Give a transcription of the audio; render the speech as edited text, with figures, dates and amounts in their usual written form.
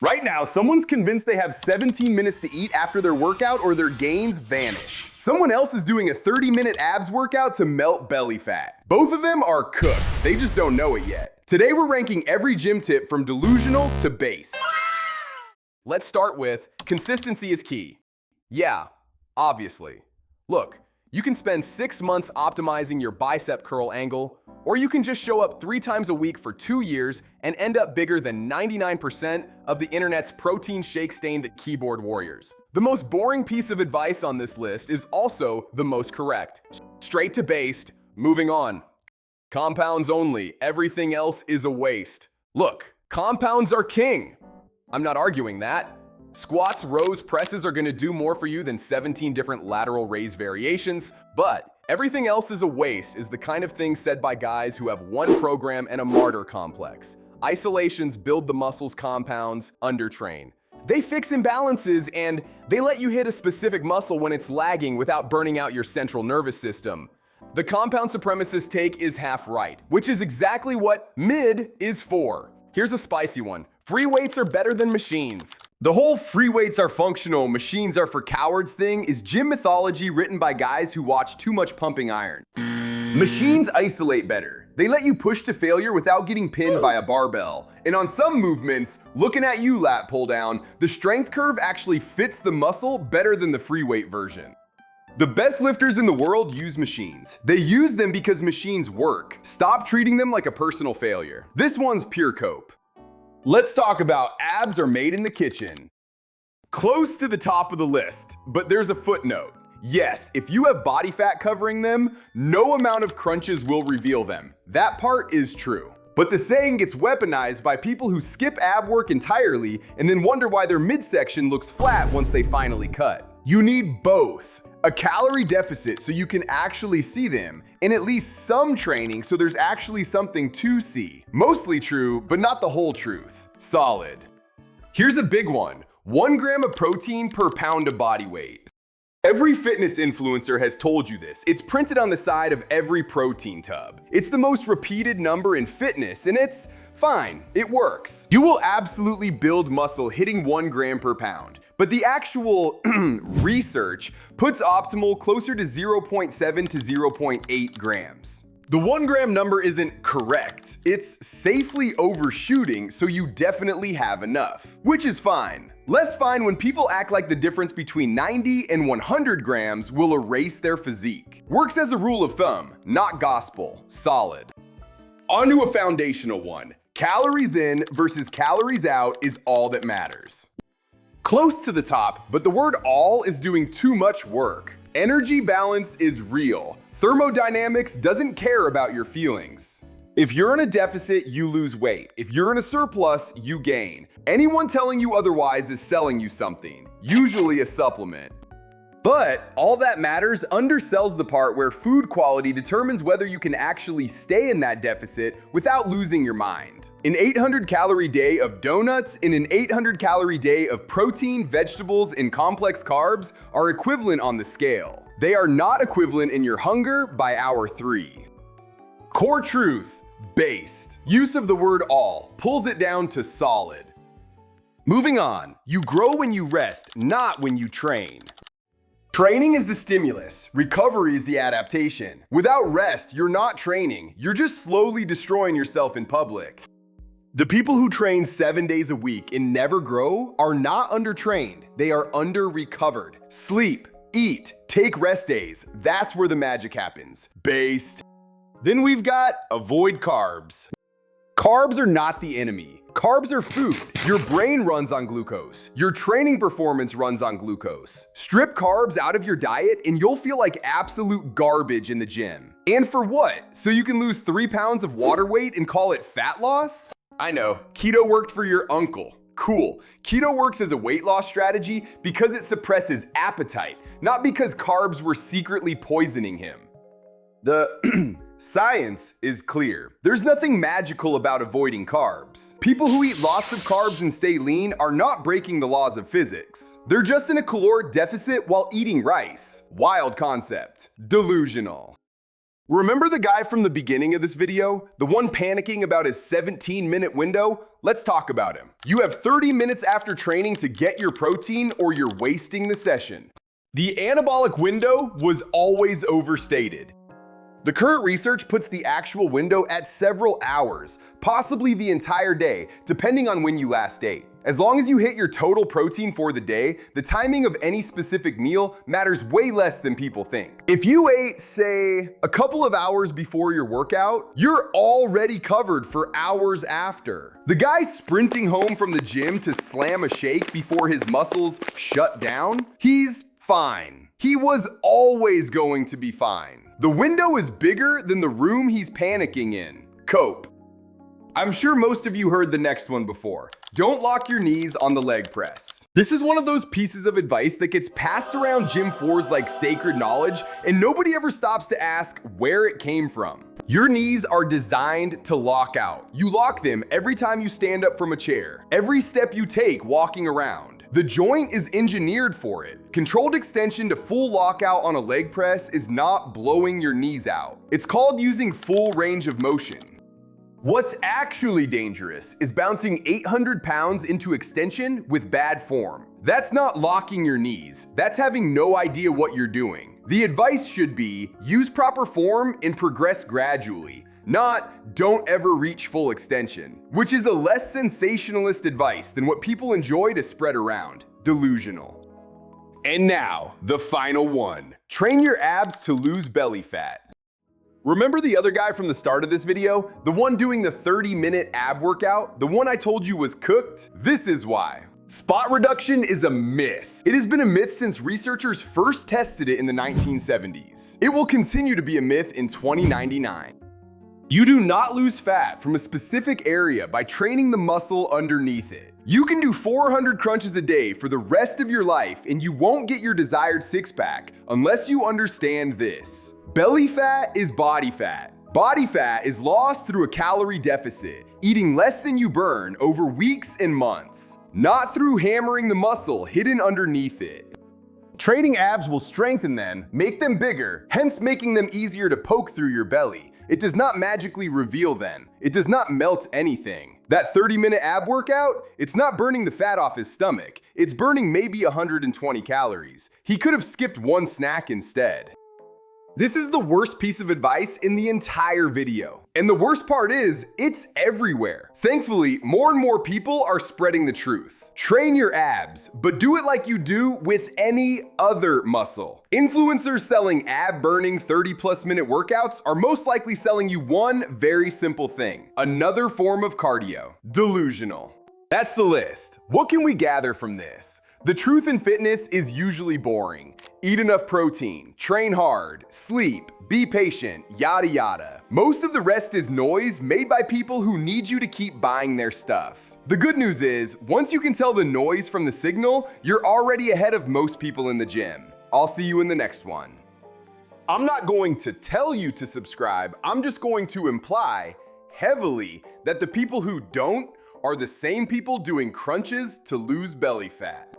Right now, someone's convinced they have 17 minutes to eat after their workout or their gains vanish. Someone else is doing a 30-minute abs workout to melt belly fat. Both of them are cooked, they just don't know it yet. Today we're ranking every gym tip from delusional to based. Let's start with consistency is key. Yeah, obviously. Look, you can spend 6 months optimizing your bicep curl angle, or you can just show up 3 times a week for 2 years and end up bigger than 99% of the internet's protein shake-stained keyboard warriors. The most boring piece of advice on this list is also the most correct. Straight to based, moving on. Compounds only, everything else is a waste. Look, compounds are king. I'm not arguing that. Squats, rows, presses are gonna do more for you than 17 different lateral raise variations, but everything else is a waste is the kind of thing said by guys who have one program and a martyr complex. Isolations build the muscles, compounds undertrain. They fix imbalances and they let you hit a specific muscle when it's lagging without burning out your central nervous system. The compound supremacist take is half right, which is exactly what mid is for. Here's a spicy one. Free weights are better than machines. The whole free weights are functional, machines are for cowards thing is gym mythology written by guys who watch too much pumping iron. Machines isolate better. They let you push to failure without getting pinned by a barbell. And on some movements, looking at you lat pull down, the strength curve actually fits the muscle better than the free weight version. The best lifters in the world use machines. They use them because machines work. Stop treating them like a personal failure. This one's pure cope. Let's talk about abs are made in the kitchen. Close to the top of the list, but there's a footnote. Yes, if you have body fat covering them, no amount of crunches will reveal them. That part is true. But the saying gets weaponized by people who skip ab work entirely and then wonder why their midsection looks flat once they finally cut. You need both. A calorie deficit so you can actually see them, and at least some training so there's actually something to see. Mostly true, but not the whole truth. Solid. Here's a big one. 1 gram of protein per pound of body weight. Every fitness influencer has told you this. It's printed on the side of every protein tub. It's the most repeated number in fitness, and it's fine. It works. You will absolutely build muscle hitting 1 gram per pound. But the actual research puts optimal closer to 0.7 to 0.8 grams. The 1 gram number isn't correct. It's safely overshooting, so you definitely have enough, which is fine. Less fine when people act like the difference between 90 and 100 grams will erase their physique. Works as a rule of thumb, not gospel. Solid. On to a foundational one. Calories in versus calories out is all that matters. Close to the top, but the word all is doing too much work. Energy balance is real. Thermodynamics doesn't care about your feelings. If you're in a deficit, you lose weight. If you're in a surplus, you gain. Anyone telling you otherwise is selling you something, usually a supplement. But all that matters undersells the part where food quality determines whether you can actually stay in that deficit without losing your mind. An 800-calorie day of donuts and an 800-calorie day of protein, vegetables, and complex carbs are equivalent on the scale. They are not equivalent in your hunger by hour 3. Core truth, based. Use of the word all pulls it down to solid. Moving on, you grow when you rest, not when you train. Training is the stimulus, recovery is the adaptation. Without rest, you're not training, you're just slowly destroying yourself in public. The people who train 7 days a week and never grow are not undertrained, they are under-recovered. Sleep, eat, take rest days, that's where the magic happens. Based. Then we've got avoid carbs. Carbs are not the enemy. Carbs are food. Your brain runs on glucose. Your training performance runs on glucose. Strip carbs out of your diet and you'll feel like absolute garbage in the gym. And for what? So you can lose 3 pounds of water weight and call it fat loss? I know, keto worked for your uncle. Cool. Keto works as a weight loss strategy because it suppresses appetite, not because carbs were secretly poisoning him. The science is clear. There's nothing magical about avoiding carbs. People who eat lots of carbs and stay lean are not breaking the laws of physics. They're just in a caloric deficit while eating rice. Wild concept. Delusional. Remember the guy from the beginning of this video? The one panicking about his 17-minute window? Let's talk about him. You have 30 minutes after training to get your protein or you're wasting the session. The anabolic window was always overstated. The current research puts the actual window at several hours, possibly the entire day, depending on when you last ate. As long as you hit your total protein for the day, the timing of any specific meal matters way less than people think. If you ate, say, a couple of hours before your workout, you're already covered for hours after. The guy sprinting home from the gym to slam a shake before his muscles shut down, he's fine. He was always going to be fine. The window is bigger than the room he's panicking in. Cope. I'm sure most of you heard the next one before. Don't lock your knees on the leg press. This is one of those pieces of advice that gets passed around gym floors like sacred knowledge, and nobody ever stops to ask where it came from. Your knees are designed to lock out. You lock them every time you stand up from a chair, every step you take walking around. The joint is engineered for it. Controlled extension to full lockout on a leg press is not blowing your knees out. It's called using full range of motion. What's actually dangerous is bouncing 800 pounds into extension with bad form. That's not locking your knees. That's having no idea what you're doing. The advice should be use proper form and progress gradually. Not, don't ever reach full extension, which is a less sensationalist advice than what people enjoy to spread around. Delusional. And now, the final one. Train your abs to lose belly fat. Remember the other guy from the start of this video? The one doing the 30-minute ab workout? The one I told you was cooked? This is why. Spot reduction is a myth. It has been a myth since researchers first tested it in the 1970s. It will continue to be a myth in 2099. You do not lose fat from a specific area by training the muscle underneath it. You can do 400 crunches a day for the rest of your life and you won't get your desired six-pack unless you understand this. Belly fat is body fat. Body fat is lost through a calorie deficit, eating less than you burn over weeks and months, not through hammering the muscle hidden underneath it. Training abs will strengthen them, make them bigger, hence making them easier to poke through your belly. It does not magically reveal them. It does not melt anything. That 30-minute ab workout, it's not burning the fat off his stomach. It's burning maybe 120 calories. He could have skipped one snack instead. This is the worst piece of advice in the entire video. And the worst part is, it's everywhere. Thankfully, more and more people are spreading the truth. Train your abs, but do it like you do with any other muscle. Influencers selling ab-burning 30+ minute workouts are most likely selling you one very simple thing: another form of cardio. Delusional. That's the list. What can we gather from this? The truth in fitness is usually boring. Eat enough protein, train hard, sleep, be patient, yada yada. Most of the rest is noise made by people who need you to keep buying their stuff. The good news is, once you can tell the noise from the signal, you're already ahead of most people in the gym. I'll see you in the next one. I'm not going to tell you to subscribe, I'm just going to imply heavily that the people who don't are the same people doing crunches to lose belly fat.